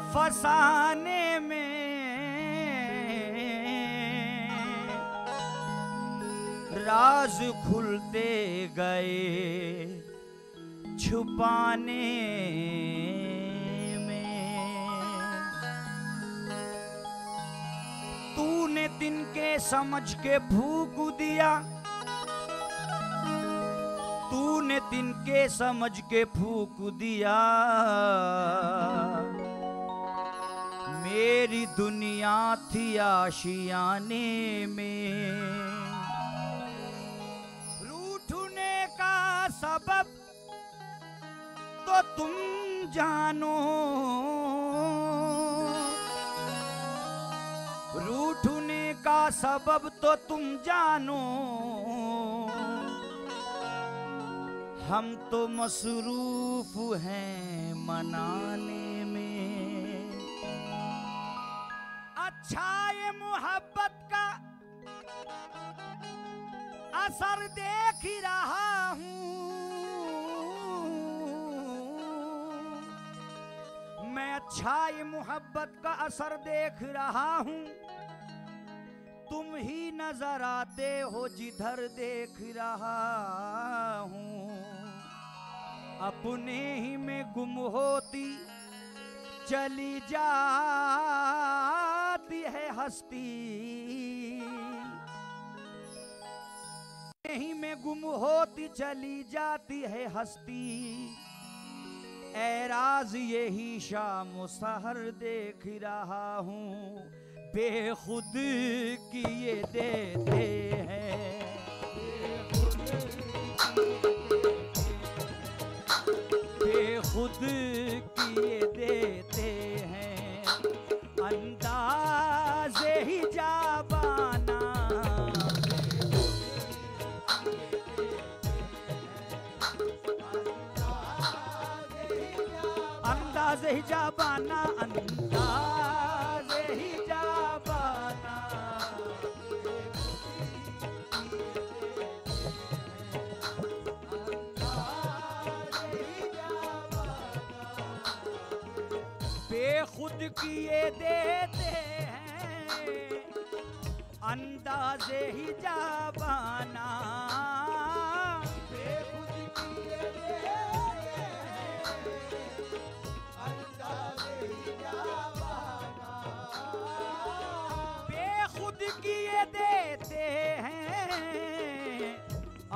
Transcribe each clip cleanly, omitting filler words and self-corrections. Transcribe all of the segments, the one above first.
फसाने में राज खुलते गए छुपाने में। तूने दिन के समझ के फूंक दिया, तूने दिन के समझ के फूंक दिया, मेरी दुनिया थी आशियाने में। रूठने का सबब तो तुम जानो, रूठने का सबब तो तुम जानो, हम तो मसरूफ हैं मनाने में। अच्छा ये मोहब्बत का असर देख ही रहा हूँ मैं, अच्छा ये मोहब्बत का असर देख रहा हूँ। तुम ही नजर आते हो जिधर देख रहा हूँ। अपने ही में गुम होती चली जाती है हस्ती, ही में गुम होती चली जाती है हस्ती। ऐराज यही शाम सहर देख रहा हूँ, बेखुद किए देते हैं, बेखुद किए देते हैं। अंदाज़े ही जाबाना, अंदाज़े ही जाबाना, अंदाज़े ही जाबाना। बेखुद किए देते हैं, अंदाज़े ही जाबाना। बेखुद किए देते हैं, अंदाज़े ही जाबाना। बेखुद किए देते हैं,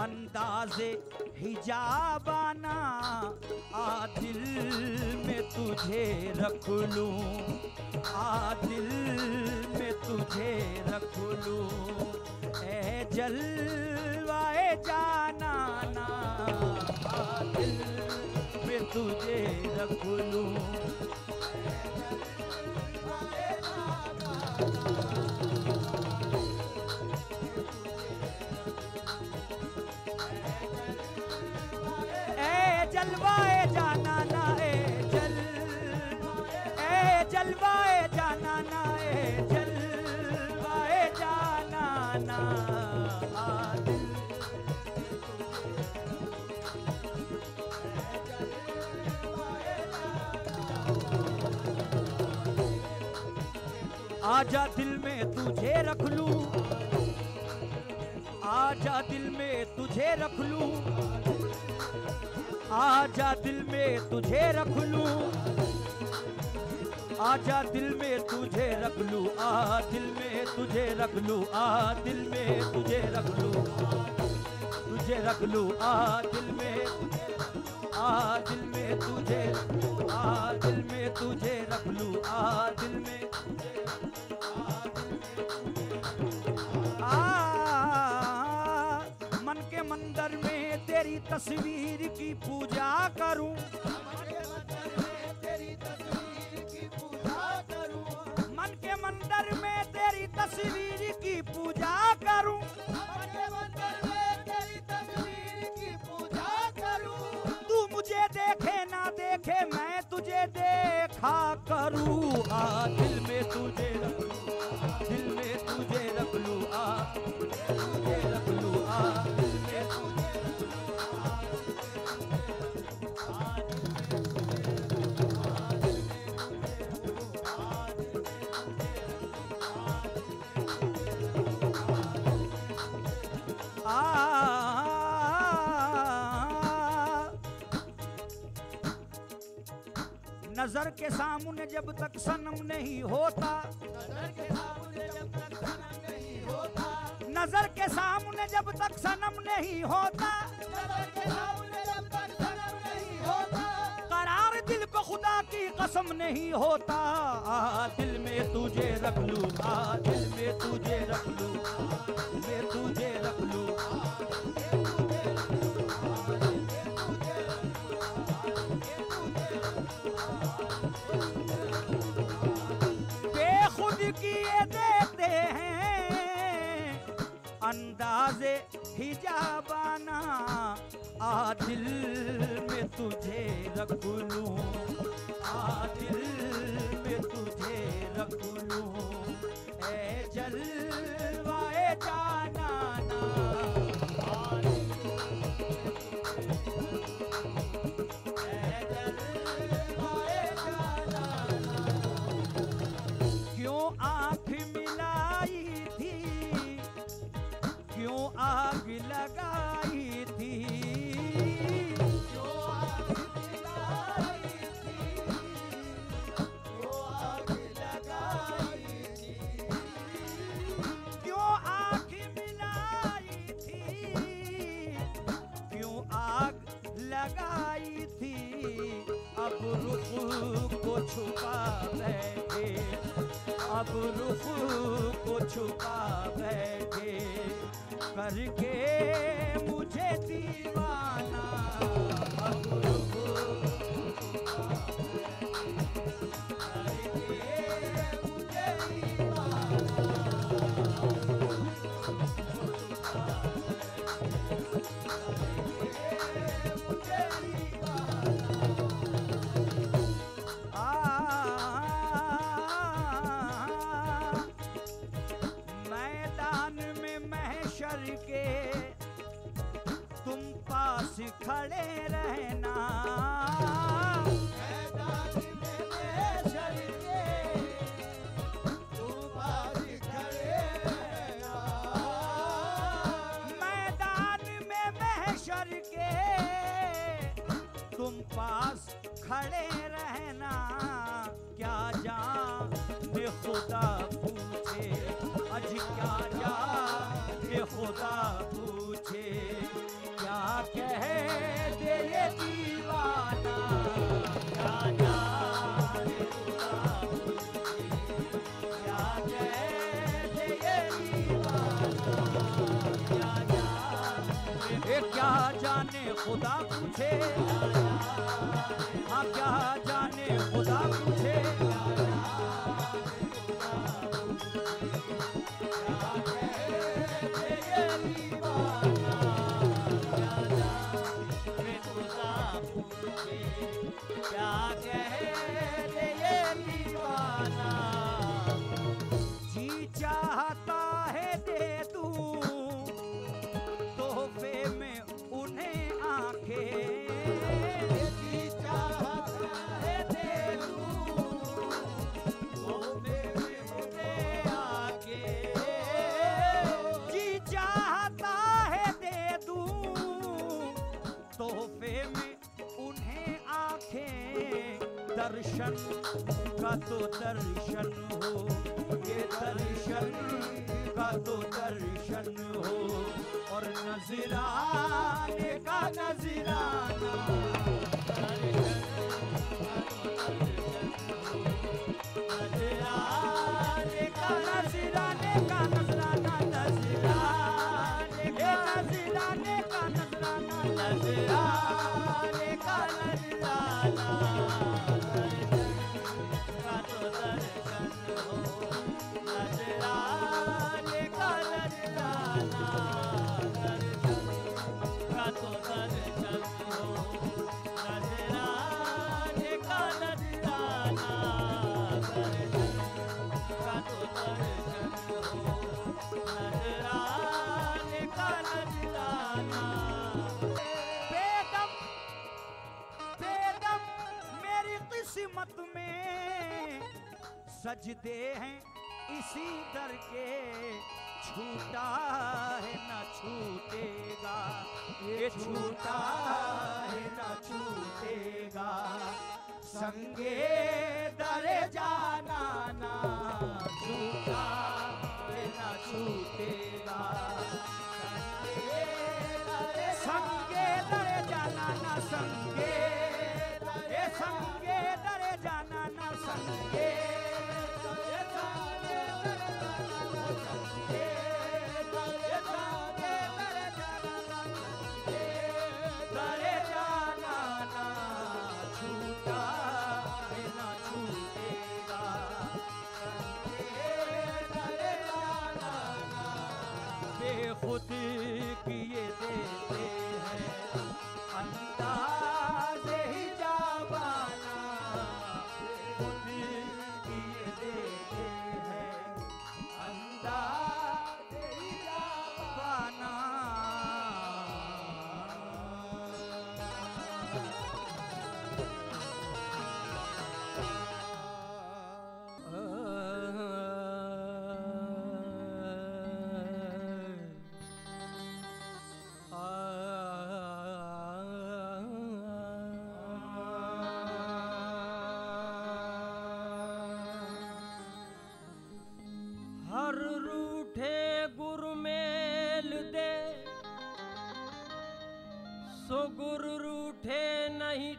अंदाज़े ही जाबाना। आ दिल में तुझे रख लूं, आ दिल में तुझे रख लूं, ए जलवाए जाना ना। आ दिल में तुझे रख लूं, जलवाए जाना ना, जलवाए जाना ना, जलवाए जाना ना। आजा दिल में तुझे रख लूं, आजा दिल में तुझे रख लूं, आजा दिल में तुझे रख लूं, आजा दिल में तुझे रख लूं, आ दिल में तुझे रख लूं, आ दिल में तुझे रख लूं, तुझे रख लूं, आ दिल में, आ दिल में तुझे, आ दिल में तुझे रख लूं, आ दिल में, मन के मंदिर में तेरी तस्वीर की पूजा करूं, मन के मंदिर में तेरी तस्वीर की पूजा करूं, तू मुझे देखे ना देखे मैं तुझे देखा करूं। आ दिल में तुझे रख लूं, दिल में तुझे रख लूं, आ तुझे रख लूं, आ दिल में तुझे रख लूं, नजर के सामने जब तक सनम नहीं होता, नजर के सामने जब तक सनम नहीं होता, नजर के सामने जब तक सनम नहीं होता, नजर के सामने जब तक सनम नहीं होता, करार दिल पे खुदा की कसम नहीं होता। दिल में तुझे रख लूं, दिल में तुझे रख लूं, मैं तुझे रख लूं। बेखुद किए देते हैं अंदाज़े हिजाबाना, दिल में तुझे रख लूं, दिल में तुझे रख लूं, ए जलवाए जानाना। क्यों आँख मिलाई थी, क्यों आग लगाई थी, क्यों आग लगाई थी, क्यों आग लगाई थी, क्यों आँख मिलाई थी, क्यों आग लगाई थी। अब रुख को छुपा बैठे, अब रुख को छुपा बैठे, करके मुझे दीवाना। अब रुख को छुपा बैठे, करके मुझे दीवाना। मैदान में महशर के तुम पास खड़े रहना, मैदान में महशर के तुम पास खड़े रहना, मैदान में महशर के तुम पास खड़े रहना। क्या जाने खुदा पूछे, अज क्या जाने खुदा पूछे, क्या कह दे ये दीवाना। क्या जाने खुदा पूछे, क्या कह दे ये दीवाना। क्या जाने खुदा पूछे, हाँ क्या जाने खुदा पूछे, क्या कह दे ये दीवाना। जी चाहता है दे दूं तोहफे में उन्हें आंखें, जी चाहता है दे दूं तोहफे में उन्हें आंखें, जी चाहता है दे दूं तोहफे में उन्हें आंखें। दर्शन का तो दर्शन हो, ये दर्शन का तो दर्शन हो, और नजराने का नजराना। नजराने का नजराने का नजराना, नजराने का नजराने का नजराना, नजराने का नजराना। का तो दर्शन हो, नजराने का नजराना, का तो दर्शन हो, नजराने का नजराना, का तो दर्शन हो, नजराने का नजराना। बेदम बेदम मेरी किस्मत में सजदे हैं इसी दर के, छूटा है न छूटेगा, ये छूटा है न छूटेगा। संगे दरे जाना ना छूटा ना छूटेगा संगे दरे जाना ना संगे दरे जाना ना संगे दरे जाना ना छूटा ना छूटेगा दरे जाना बेखुद किए देते हैं अंदाज़े ही जावाना खुद किए देते हैं अंदाज़े ही जावाना हर रूठे गुर मेल दे सो गुर रूठे नहीं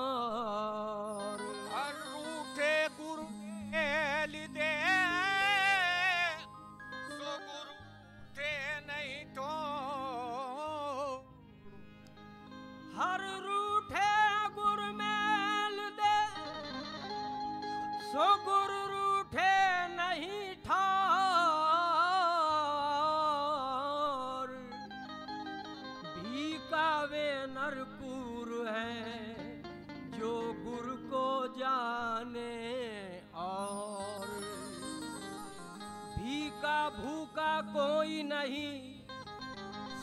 ठार हर रूठे गुरु मेल दे सो गुरु रूठे नहीं तो हर रूठे गुर मेल दे सो गुर रूठे नहीं ठार भीकावे नरपुर है जो गुरु को जाने और भीका भूखा कोई नहीं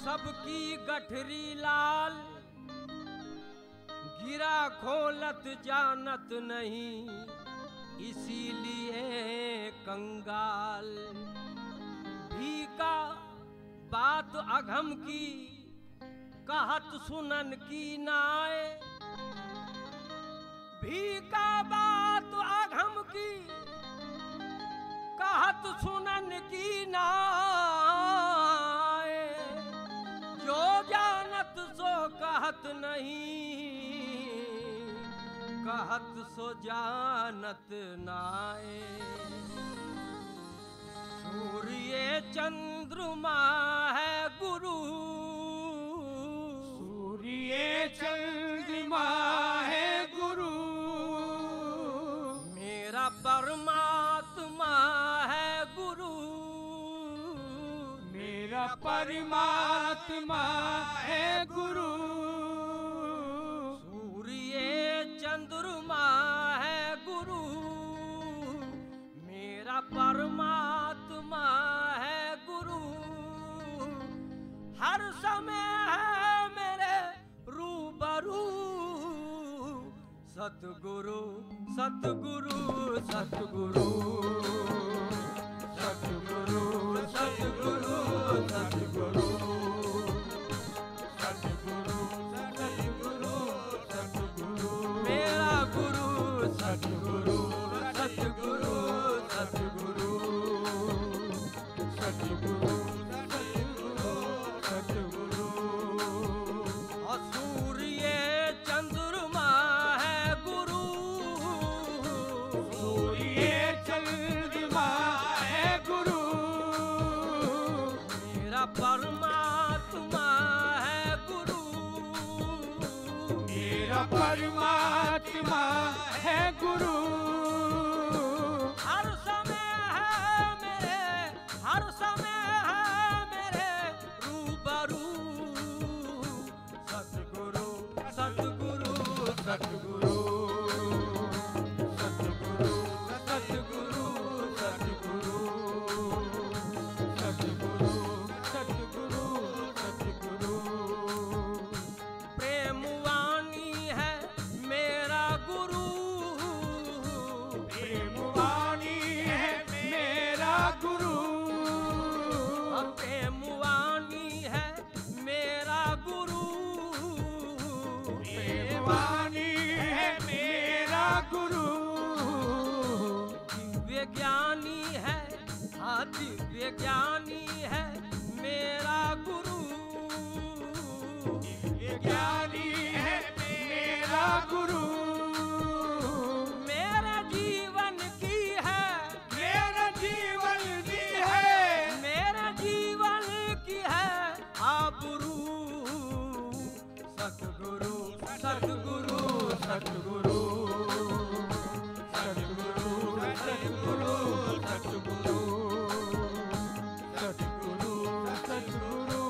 सबकी गठरी लाल गिरा खोलत जानत नहीं इसीलिए कंगाल भीका बात अघम की कहत सुनन की नाय भीका बात अघम की कहत सुनन की नाय जो जानत सो कहत नहीं कहत सो जानत नाय सूर्य चंद्रमा है गुरु सूर्य चंद्रमा है गुरु मेरा परमात्मा है गुरु मेरा परमात्मा है गुरु सूर्य चंद्रमा है गुरु मेरा परमात्मा है गुरु हर समय है मेरे रूबरू सतगुरु सतगुरु सतगुरु सतगुरु सतगुरु सतगुरु सतगुरु सतगुरु सतगुरु मेरा गुरु सतगुरु सतगुरु सतगुरु सतगुरु सतगुरु और सूर्य चंद्रमा है गुरु सूर्य चंद्रमा है गुरु मेरा परमात्मा है गुरु मेरा परमात्मा है गुरु हर समय है मेरे रूबरू सतगुरु सतगुरु सतगुरु सतगुरु सतगुरु सतगुरु सतगुरु सतगुरु सतगुरु प्रेम वाणी है ज्ञानी है मेरा गुरु। मेरे जीवन की है, मेरा जीवन की है, मेरे जीवन की है आबरू। सतगुरु सतगुरु सतगुरु सतगुरु सतगुरु सतगुरु सतगुरु सतगुरु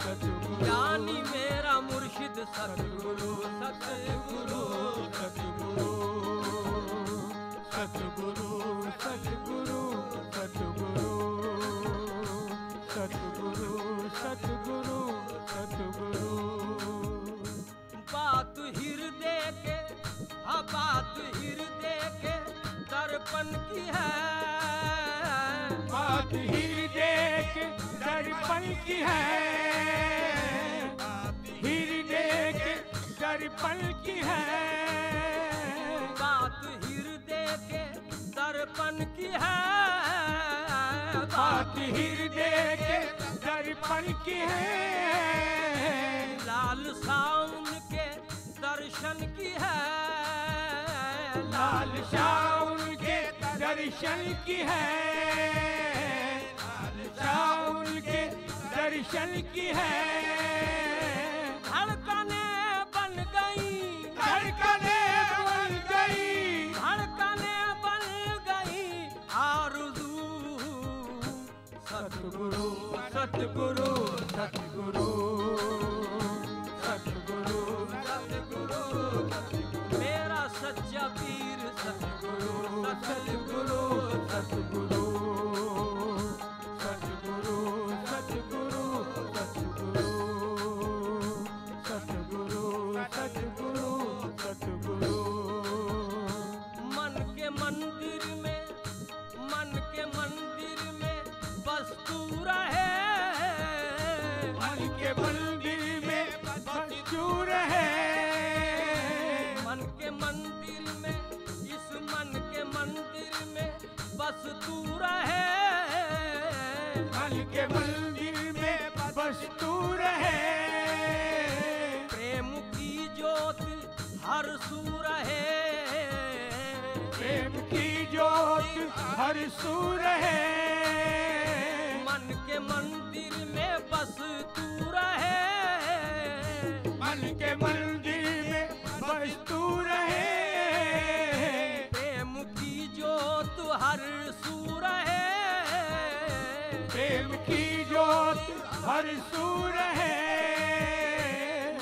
सतगुरु ज्ञानी मेरा मुर्शिद सतगुरु सतगुरु सतगुरु सतगुरु सतगुरु सतगुरु सतगुरु सतगुरु सतगुरु। बात हृदय के, हाँ बात हृदय के दर्पण की है, बात हृदय के दर्पण की है, हृदय के दर्पण की है, बात हृदय के दर्पण की है, बात हृदय के दर्पण की है, लाल साउन के दर्शन की है, लाल शाउन के दर्शन की है, लाल शाउन के दर्शन की है। धड़कने बन गई, धड़कने बन गई, धड़कने बन गई आरज़ू। सतगुरु सतगुरु सतगुरु सतगुरु सतगुरु मेरा सच्चा पीर सतगुरु सतगुरु सतगुरु सतगुरु सतगुरु सतगुरु सतगुरु सतगुरु सतगुरु। मन के मंदिर में, मन के मंदिर में बस तू रहे, मन के मंदिर में बस तू रहे, मन के मंदिर में, इस मन के मंदिर में बस तू रहे, मन के मंदिर में बस तू रहे, प्रेम की ज्योत हर सू रहे, प्रेम की ज्योत हर सू रहे, मन के मंदिर में बस तू रहे, मन के मंदिर में बस तू रहे, प्रेम की ज्योत हर सू रहे, प्रेम की ज्योत हर सू रहे।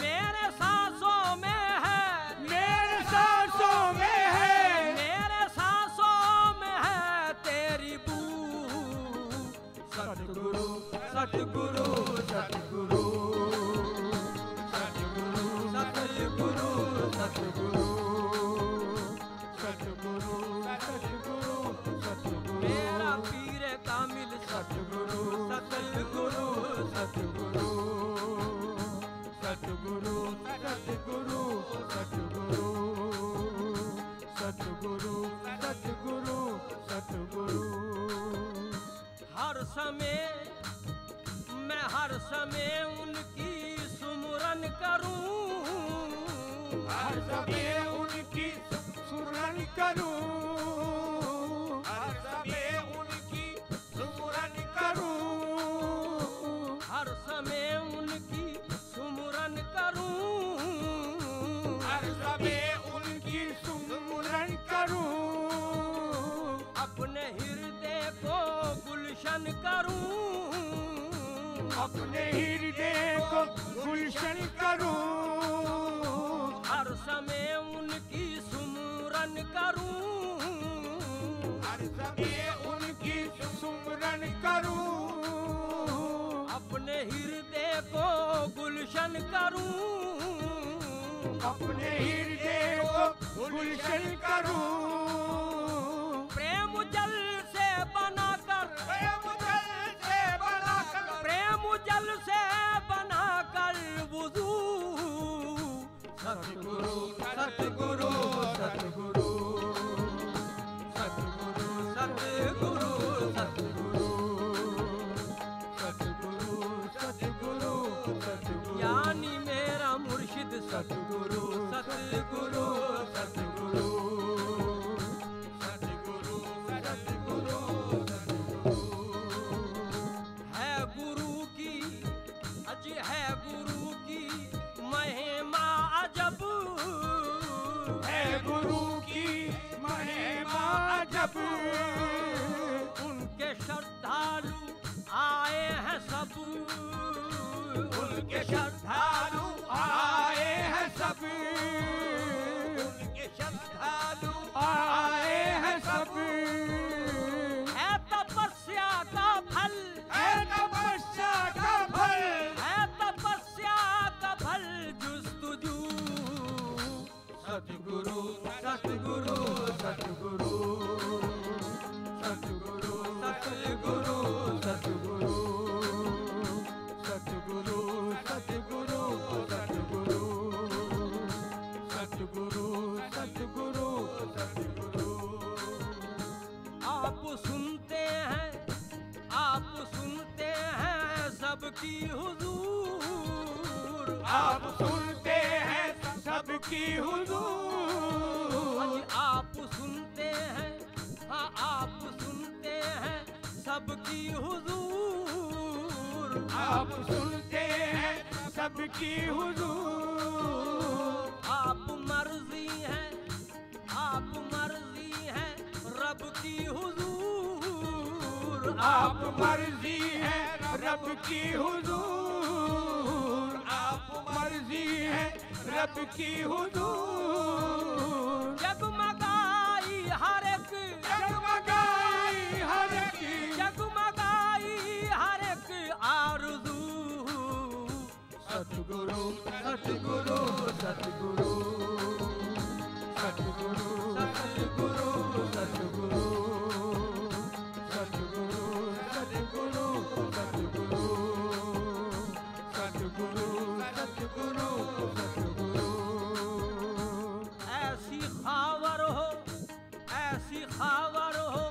मेरे सांसों में है, मेरे सांसों में है, मेरे सांसों में है तेरी बू। सतगुरु सतगुरु सतगुरु सतगुरु सतगुरु सतगुरु सतगुरु सतगुरु सतगुरु मेरा पीर कामिल सतगुरु सतगुरु सतगुरु सतगुरु सतगुरु सतगुरु सतगुरु सतगुरु सतगुरु। हर समय मैं हर समय उनकी सुमरन करूं, हर समय उनकी सुमरन करूं, हर समय उनकी सुमरन करूं, हर समय उनकी सुमरन करूं, हर समय उनकी सुमरन करूं, अपने हृदय को गुलशन करूं, अपने हृदय को गुलशन करूं, हर समय उनकी सुमरन करूं, हर समय उनकी सुमरन करूं, अपने हृदय को गुलशन करूं, अपने हृदय को गुलशन करूं, प्रेम जल से बनाकर, प्रेम जल से बनाकर, प्रेम जल से बनाकर वुज़ू। सतगुरु सतगुरु सतगुरु सतगुरु सतगुरु सतगुरु सतगुरु सतगुरु सतगुरु ज्ञानी मेरा मुर्शिद सतगुरु सतगुरु सतगुरु सतगुरु है गुरु की अजी है गुरु की महिमा अजब है गुरु की महिमा अजब उनके श्रद्धालु आए हैं सब उनके श्रद्धालु आए हैं सब उनके श्रद्धालु आए हैं सब है तपस्या का फल है तपस्या का फल है तपस्या का फल जुस्तुजू सतगुरु सतगुरु सतगुरु सतगुरु सतगुरु सतगुरु सतगुरु सतगुरु सतगुरु सतगुरु सतगुरु सतगुरु आप सुनते हैं सबकी हुजूर आप सुनते हैं सबकी हुजूर आप सुनते हैं हाँ आप सुनते हैं सबकी हुजूर आप सुनते हैं सबकी हुजूर आप मर्जी हैं रब की हुजूर आप मर्जी है रब की हुजूर आप मर्जी है रब की हुजूर जगमगाई हर एक जगमगाई हर की जगमगाई हर एक आरज़ू सतगुरु सतगुरु सतगुरु सतगुरु सतगुरु सतगुरु सतगुरु सतगुरु सतगुरु सतगुरु सतगुरु सतगुरु ऐसी खावर हो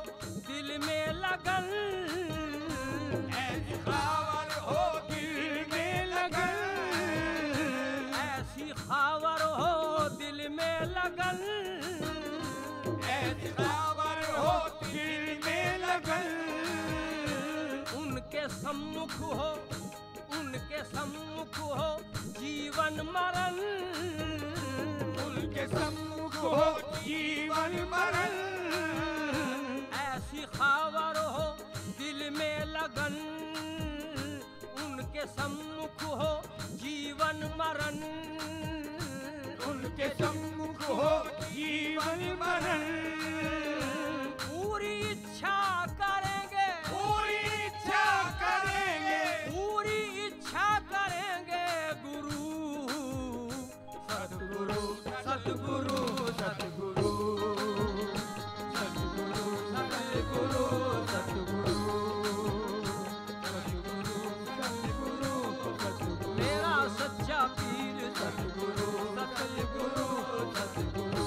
दिल में लगन ऐसी खावर हो दिल में लगन ऐसी खावर हो दिल में लगन ऐसी खावर हो दिल में लगन उनके सम्मुख हो जीवन मरण उनके सम्मुख हो जीवन मरण ऐसी खावर हो दिल में लगन उनके सम्मुख हो जीवन मरण उनके सम्मुख हो जीवन मरण पूरी इच्छा करेंगे पूरी इच्छा करेंगे पूरी इच्छा करेंगे गुरु सतगुरु सतगुरु सतगुरु सतगुरु सतगुरु सतगुरु सतगुरु सतगुरु सतगुरु मेरा सच्चा पीर सतगुरु सतगुरु सतगुरु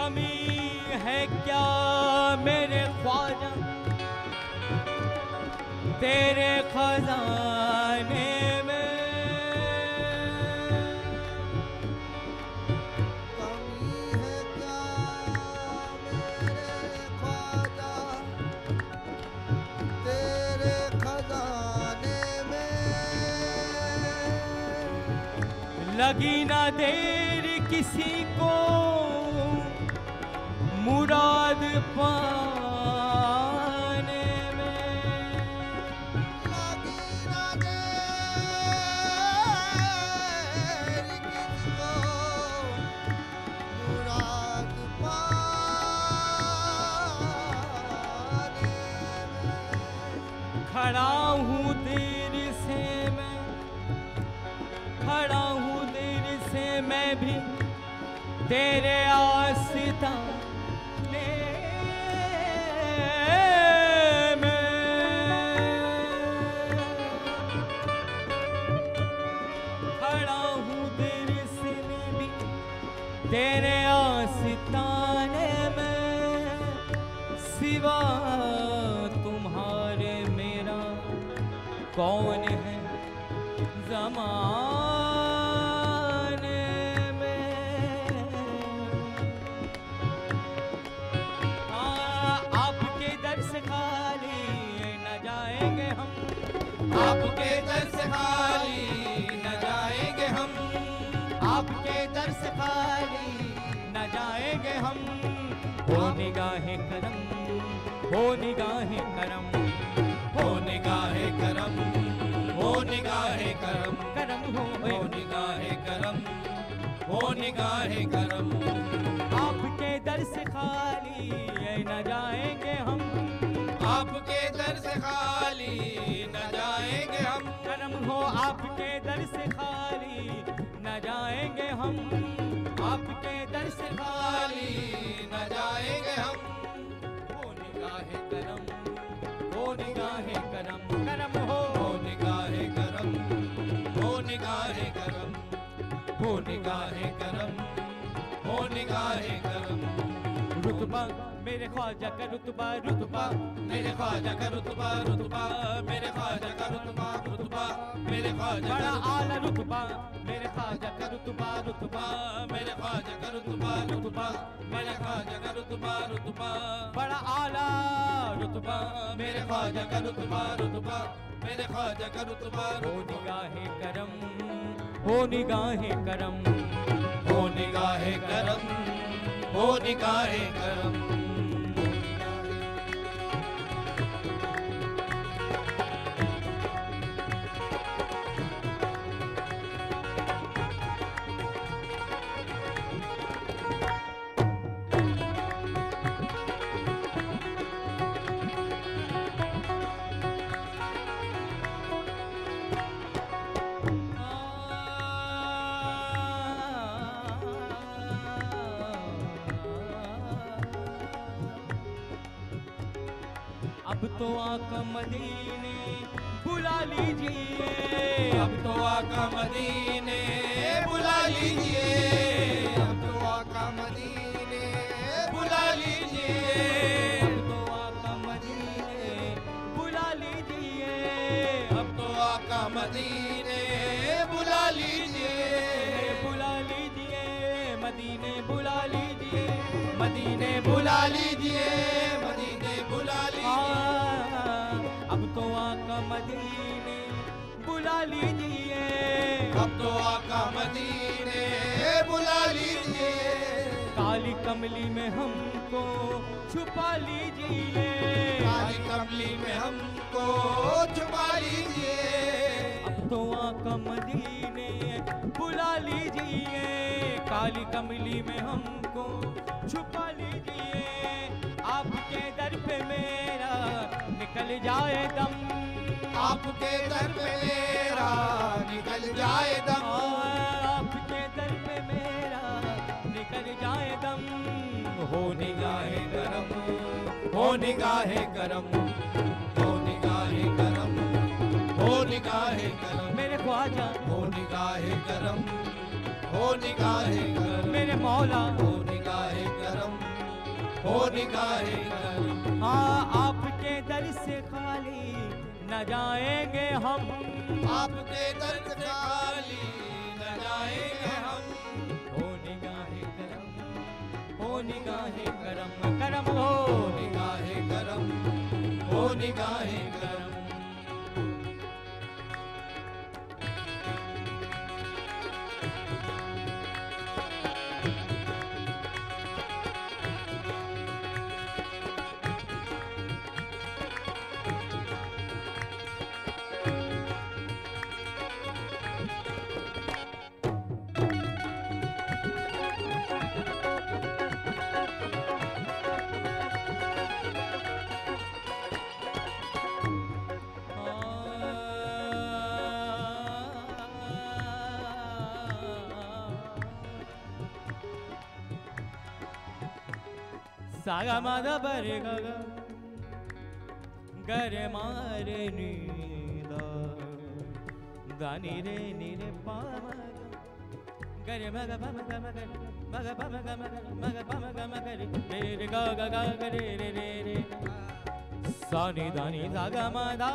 कमी है क्या मेरे ख्वाजा तेरे खजाने में? लगी ना देर किसी को मुराद पाने में, लगी ना देर किसको मुराद पाने में। खड़ा हूँ देर से मैं, खड़ा हूँ देर से मैं भी तेरे आस्ताने में। खड़ा हूँ देर से मैं भी तेरे आस्ताने में। सिवा तुम्हारे मेरा कौन है ज़माने में? आपके दर से खाली न जाएंगे हम, आपके दर से खाली न जाएंगे हम, आपके दर से खाली न जाएंगे हम। हो निगाहे करम, हो निगाहे करम, हो निगाहे करम, हो निगाहे करम, करम हो हो निगाहे करम, हो निगाहे करम। आपके दर से खाली न जाएंगे हम, आपके दर से खाली न जाएंगे हम, करम हो आपके दर से खाली न जाएंगे हम, आपके दर से खाली न जाएंगे हम। हो निगाहे करम, हो निगाहे करम, करम हो हो निगाहे करम, हो निगाहे करम, हो निगाहे करम, हो निगाहे करम। रुतबा मेरे ख्वाजा का रुतबा, रुतबा मेरे ख्वाजा का रुतबा, रुतबा मेरे ख्वाजा का रुतबा, रुतबा मेरे ख्वाजा का बड़ा रुतबा, आला रुतबा मेरे ख्वाजा का रुतबा, रुतबा मेरे ख्वाजा का रुतबा, रुतबा मेरे ख्वाजा का रुतबा, रुतबा बड़ा आला रुतबा मेरे ख्वाजा का रुतबा, रुतबा मेरे ख्वाजा का रुतबा। हो निगाहे करम, हो निगाहे करम, हो निगाहे करम, हो निगाहे करम। अब तो आका मदीने बुला लीजिए, अब तो आका मदीने बुला लीजिए, अब तो आका मदीने बुला लीजिए, अब तो आका मदीने बुला लीजिए, अब तो आका मदीने बुला लीजिए, बुला लीजिए, मदीने बुला लीजिए, मदीने बुला लीजिए, मदीने बुला लीजिए। अब तो आका मदीने बुला लीजिए, अब तो आका मदीने बुला लीजिए, काली कमली में हमको छुपा लीजिए, काली कमली में हमको छुपा लीजिए। अब तो आका मदीने बुला लीजिए, काली कमली में हमको छुपा लीजिए, आपके दर पे मेरा निकल जाए दम, आपके दर पे मेरा निकल जाए दम, आपके दर पे मेरा निकल जाए दम। हो निगाहे गरम, हो निगाहे गरम, हो निगाहे गरम, हो निगाहे गरम, मेरे ख्वाजा, हो निगाहे गरम, हो निगाहे गरम, मेरे मौला, हो निगाहे गरम, हो निगाहे करम। हाँ आपके दर से खाली न जाएंगे हम, आपके दर से खाली न जाएंगे हम। हो निगाहे करम, हो निगाहे करम, करम हो निगाहे करम, हो निगाहे करम। सागा मादा बरे गगा गरे मारे नीदा दानी रे नीरे पामा गरे मगा पामा गमा गरे मगा पामा गमा गरे मगा पामा गमा गरे रे रे गा गा गा रे रे रे रे सानी दानी सागा मादा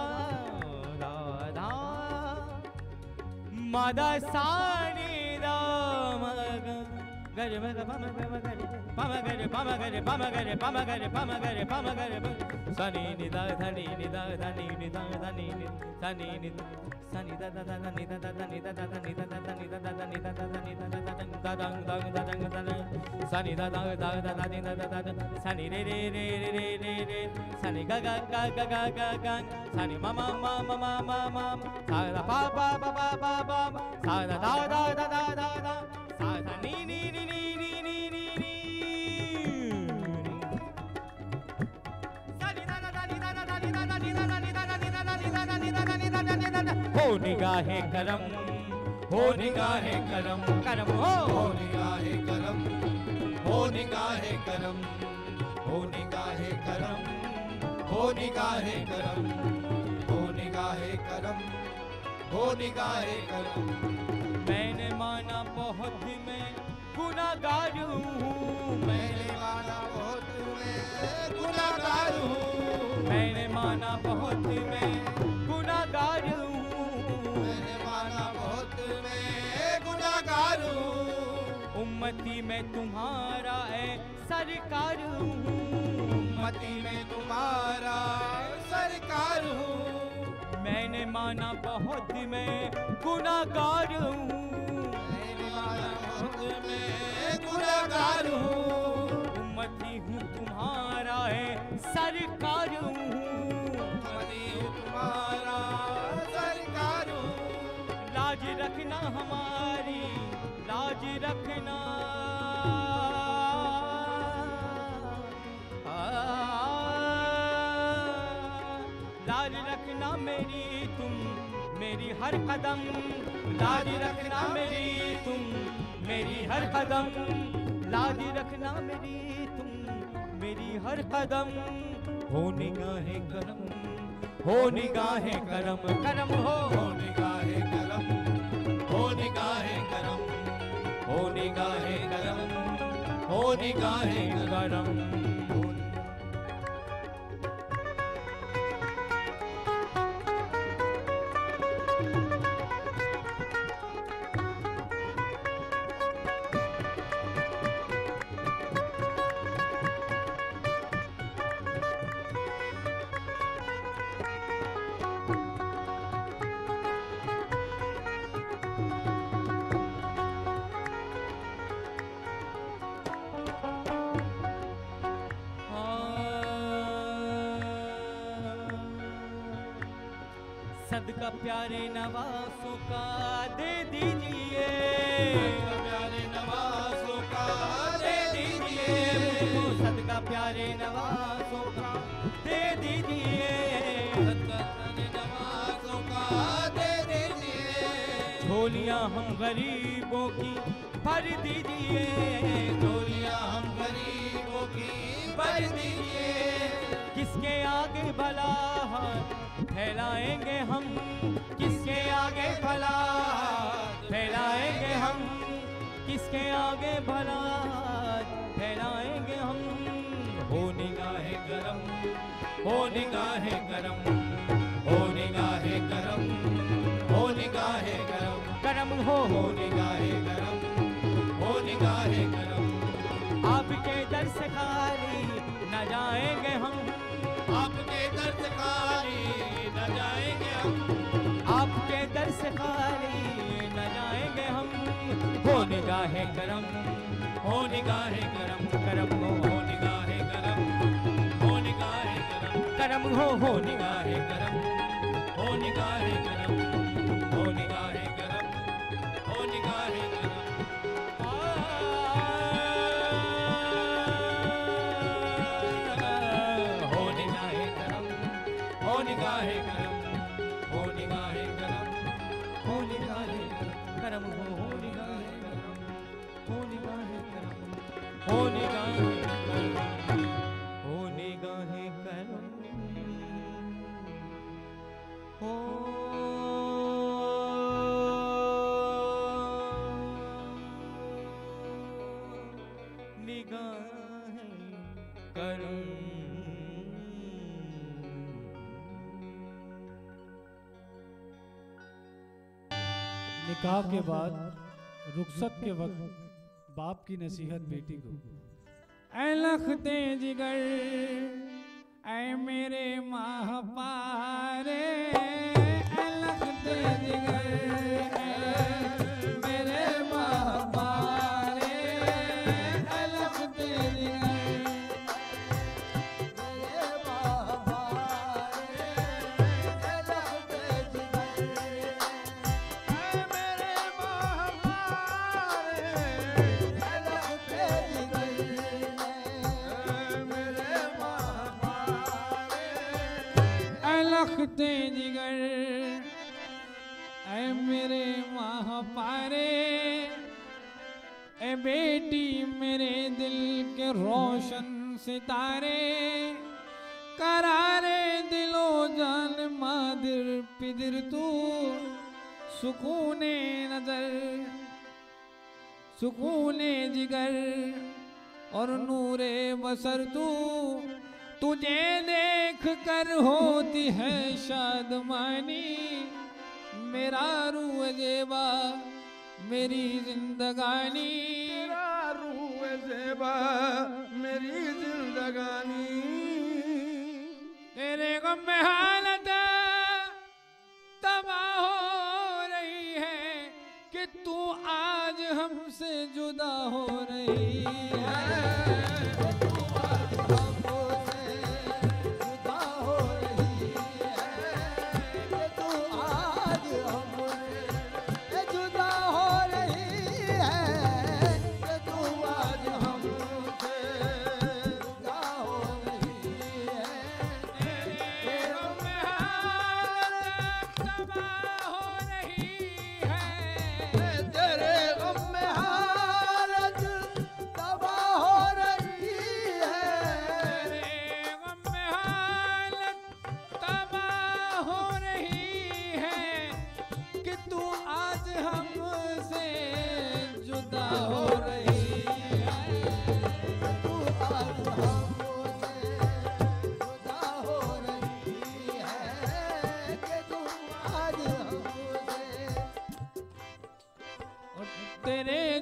दा दा मादा सानी दा मगा गरे मगा पामा गमा गरे पामा गरे पामा गरे पामा गरे पामा गरे पामा गरे पामा गरे सनी निदा धनी निदा धनी निदा धनी सनी निदा सनी दा दा दा नी दा दा नी दा दा नी दा दा नी दा दा नी दा दा नी दा दा दंग दंग दंग दंग सनी दा दा दा दा नी दा दा सनी रे रे रे रे रे रे सनी गा गा गा गा गा गा गा सनी मा मा मा मा मा मा मा सा दा पा पा पा पा पा पा सा दा दा दा दा दा दा दा सा दा नी नी नी नी नी नी नी नी हो निगाहे करम, हो निगाहे करम, करम हो निगाहे करम, हो निगाहे करम, हो निगाहे करम, हो निगाहे करम, हो निगाहे करम, हो निगाहे करम। मैंने माना बहुत मैं गुनाहगार हूँ, मैंने माना बहुत मैं गुनाहगार हूँ, मैंने माना बहुत मैं गुनाहगार हूँ, मैंने माना बहुत मैं गुनाहगार हूँ। उम्मती में तुम्हारा है सरकार हूँ, उम्मती में तुम्हारा सरकार हूँ। मैंने माना बहुत मैं गुनाहगार हूँ, मैंने माना बहुत मैं गुनाहगार हूँ। उम्मती हूँ तुम्हारा है सरकार हूँ, उम्मती हूँ तुम्हारा सरकार हूँ। लाज रखना हमारी, लाज रखना लाज रखना मेरी तुम मेरी हर कदम, लाज रखना मेरी तुम मेरी हर कदम, लाज रखना मेरी तुम मेरी हर कदम। हो निगाहे करम, हो निगाहे करम, करम हो निगाहे करम, हो निगाहे करम, हो निगाहे करम, हो निगाहे करम। सदका प्यारे नवासों का दे दीजिए, प्यारे नवासों का दे दीजिए, सदका प्यारे नवासों का दे दीजिए, सदका प्यारे नवासों का दे दीजिए। झोलियां हम गरीबों की भर दीजिए, झोलियां हम गरीबों की भर दीजिए। किसके आगे भला फैलाएंगे हम, किसके आगे भला फैलाएंगे हम, किसके आगे भला फैलाएंगे हम। हो निगाहें गरम, हो निगाहें गरम, हो निगाहें गरम, हो निगाहें गरम, करम हो निगाहें गरम, हो निगाहें गरम। आपके दर से खाली न जाएंगे हम, आपके दर से खाली न जाएंगे हम, आपके दर से खाली न जाएंगे हम। हो निगाहें करम, हो निगाहें गरम, करम हो निगाहें गरम, हो निगाहें गरम, करम हो निगाहें गरम, हो निगाहें गरम, हो निगाहें गरम, हो निगाहें गरम। हो निगाहें गरम, हो निगाहें गरम, हो निगाहें गरम, हो निगाहें गरम, करम हो निगाहें गरम, हो निगाहें करम, हो निगाहें गरम। हो निगाहें करम, हो निगाहें करम। निकाह के बाद रुखसत के वक्त बाप की नसीहत बेटी को। ऐ लखते जिगर, ऐ मेरे माह पारे, ऐ लखते जिगर, ऐ मेरे माह पारे, ऐ लखते जिगर, लखते जिगर, ऐ मेरे माह पारे, ऐ बेटी मेरे दिल के रोशन सितारे, करारे दिलो जान मादिर पिदिर तू, सुकूने नजर, सुकूने जिगर और नूरे बसर तू, तुझे देख कर होती है शादमानी, मेरा रूह ज़ेबा मेरी जिंदगानी, मेरा रूह ज़ेबा मेरी जिंदगानी। तेरे गम में हालत तबाह हो रही है कि तू आज हमसे जुदा हो रही है।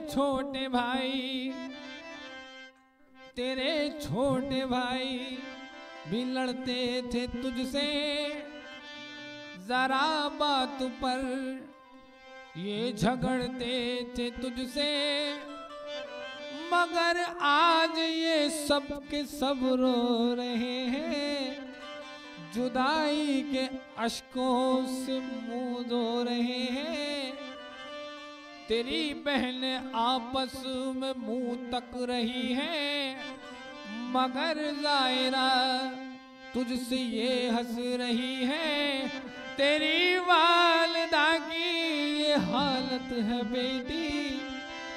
छोटे भाई, तेरे छोटे भाई भी लड़ते थे तुझसे, जरा बात पर ये झगड़ते थे तुझसे, मगर आज ये सब के सब रो रहे हैं, जुदाई के अश्कों से मुंह धो रहे हैं। तेरी बहन आपस में मुंह तक रही है, मगर जायरा तुझसे ये हंस रही है। तेरी वालिदा की ये हालत है बेटी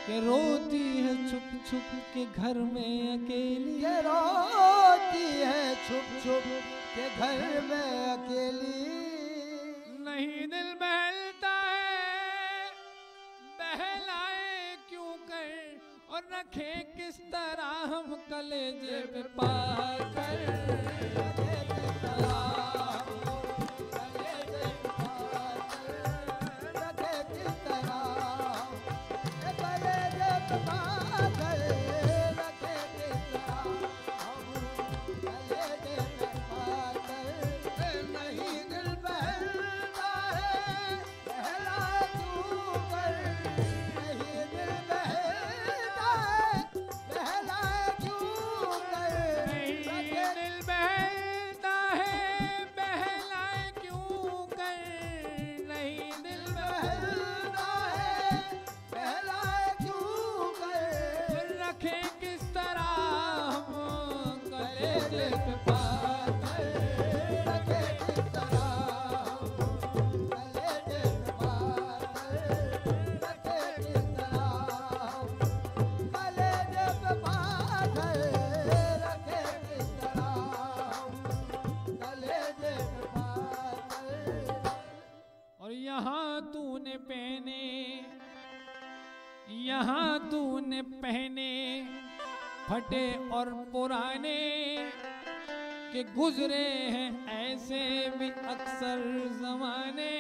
कि रोती है छुप छुप के घर में अकेली, ये रोती है छुप छुप के घर में अकेली। नहीं दिल बहलता है, बहलाए क्यों कर, और रखे किस तरह हम कलेजे पे पाकर, यहाँ तूने पहने फटे और पुराने के गुजरे हैं ऐसे भी अक्सर जमाने,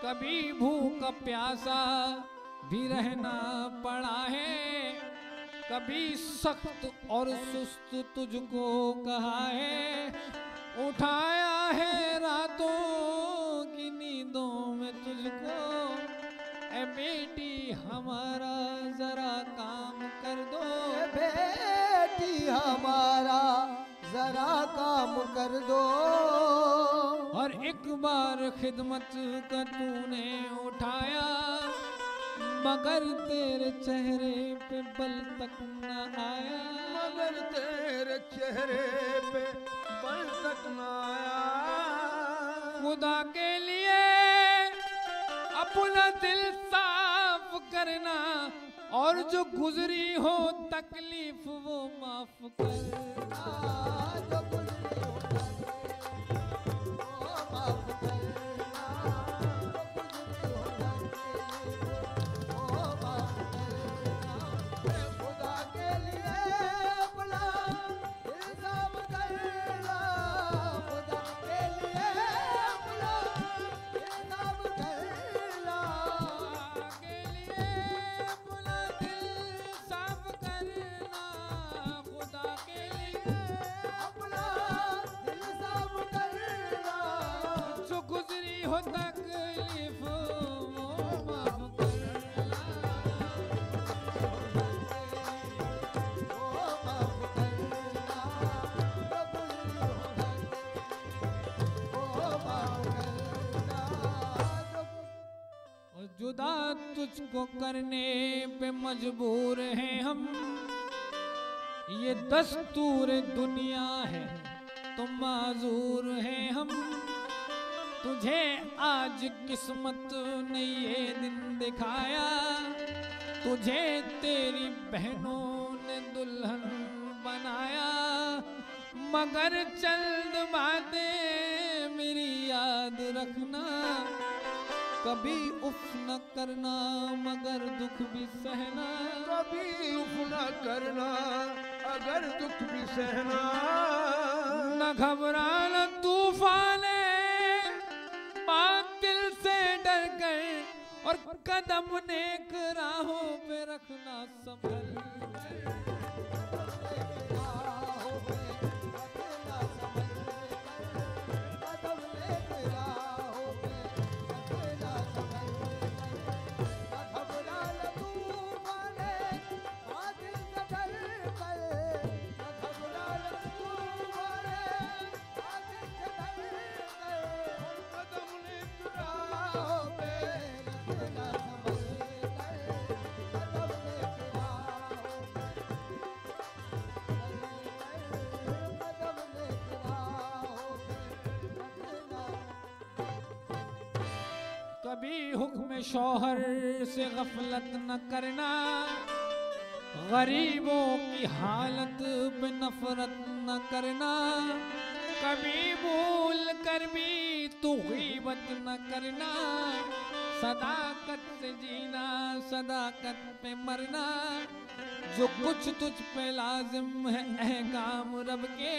कभी भूखा प्यासा भी रहना पड़ा है, कभी सख्त और सुस्त तुझको कहा है, उठाया है रातों की नींदों में तुझको, ए बेटी हमारा जरा काम कर दो, बेटी हमारा जरा काम कर दो। और एक बार खिदमत का तूने उठाया, मगर तेरे चेहरे पे बल तक न आया, मगर तेरे चेहरे पे बल तक न आया। खुदा के लिए अपना दिल साफ करना, और जो गुजरी हो तकलीफ वो माफ करना, जो गुजरी हो तकलीफ वो माफ करना, जो गुजरी हो तकलीफ वो माफ करना। खुदा के लिए अपना दिल साफ करना, खुदा के लिए अपना दिल साफ करना, खुदा के लिए अपना दिल साफ करना, जो गुजरी हो तकलीफ वो माफ करना, वो माफ करना, जो गुजरी हो तकलीफ वो माफ करना। और जुदा तुझको करने पे मजबूर हैं हम, ये दस्तूर दुनिया है तो माजूर हैं हम, तुझे आज किस्मत ने ये दिन दिखाया, तुझे तेरी बहनों ने दुल्हन बनाया, मगर चंद बातें मेरी याद रखना, कभी उफ न करना मगर दुख भी सहना, कभी उफ न करना अगर दुख भी सहना, न घबराना तूफाने बातिल से डर गए, और कदम नेक राहों पे रखना संभल कर। कभी हुक्म शौहर से गफलत न करना, गरीबों की हालत पे नफरत न करना, कभी भूल कर भी तू गीबत न करना, सदाकत से जीना, सदाकत पे मरना, जो कुछ तुझ पे लाजिम है अहकाम रब के,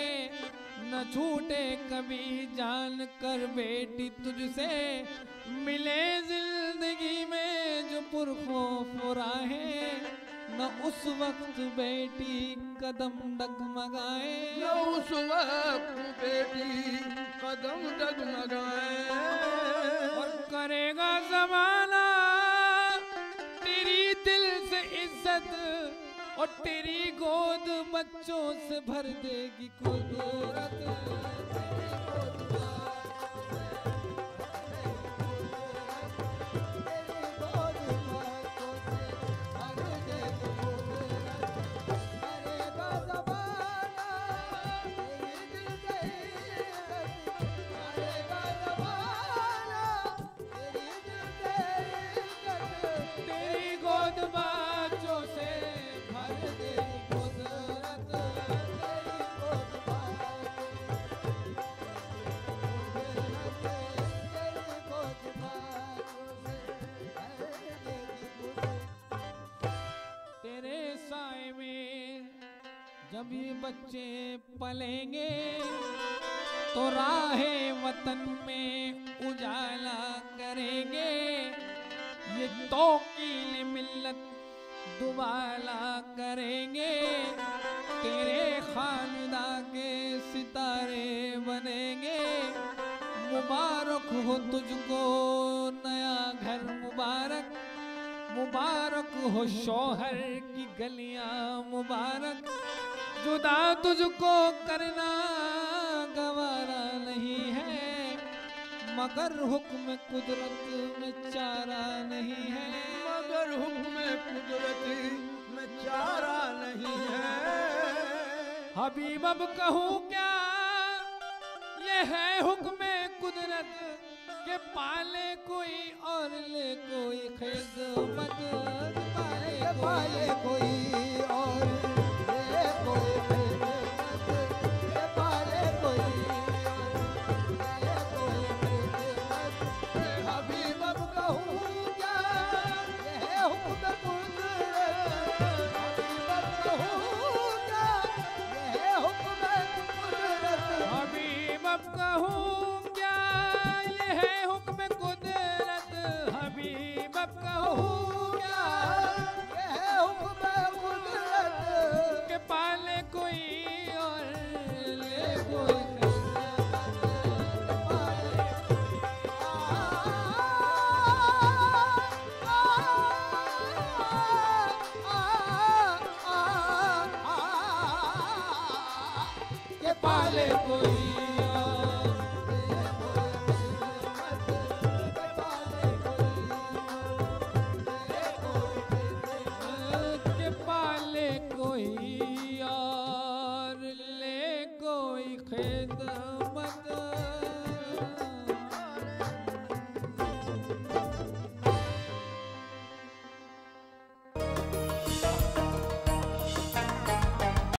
न छूटे कभी जान कर बेटी तुझसे, मिले जिंदगी में जो पुरखौफ राहें, न उस वक्त बेटी कदम डगमगाए, न उस वक्त बेटी कदम डगमगाए। और करेगा जमाना तेरी दिल से इज्जत, और तेरी गोद बच्चों से भर देगी कुदरत। जब ये बच्चे पलेंगे तो राहे वतन में उजाला करेंगे, ये तौकील मिल्लत दुबाला करेंगे, तेरे खानदा के सितारे बनेंगे। मुबारक हो तुझको नया घर मुबारक, मुबारक हो शौहर की गलियां मुबारक, जुदा तुझको करना गवारा नहीं है, मगर हुक्म कुदरत में चारा नहीं है, मगर हुक्म कुदरत में चारा नहीं है। हबीब अब कहूँ क्या, ये है हुक्म कुदरत के पाले कोई और ले कोई खिदमत, पाले कोई और ले कोई खिदमत, पाले कोई और ले कोई खिदमत। हबीब अब कहूँ क्या, ये है हुक्म कुदरत। हबीब अब कहूँ क्या, ये है हुक्म कुदरत। हबीब अब कहूँ क्या, ये है हुक्म कुदरत। हबीब अब कहूँ क्या, ये है हुक्म कुदरत के पाले कोई और ले कोई के पाले कोई के पाले कोई और ले कोई खेद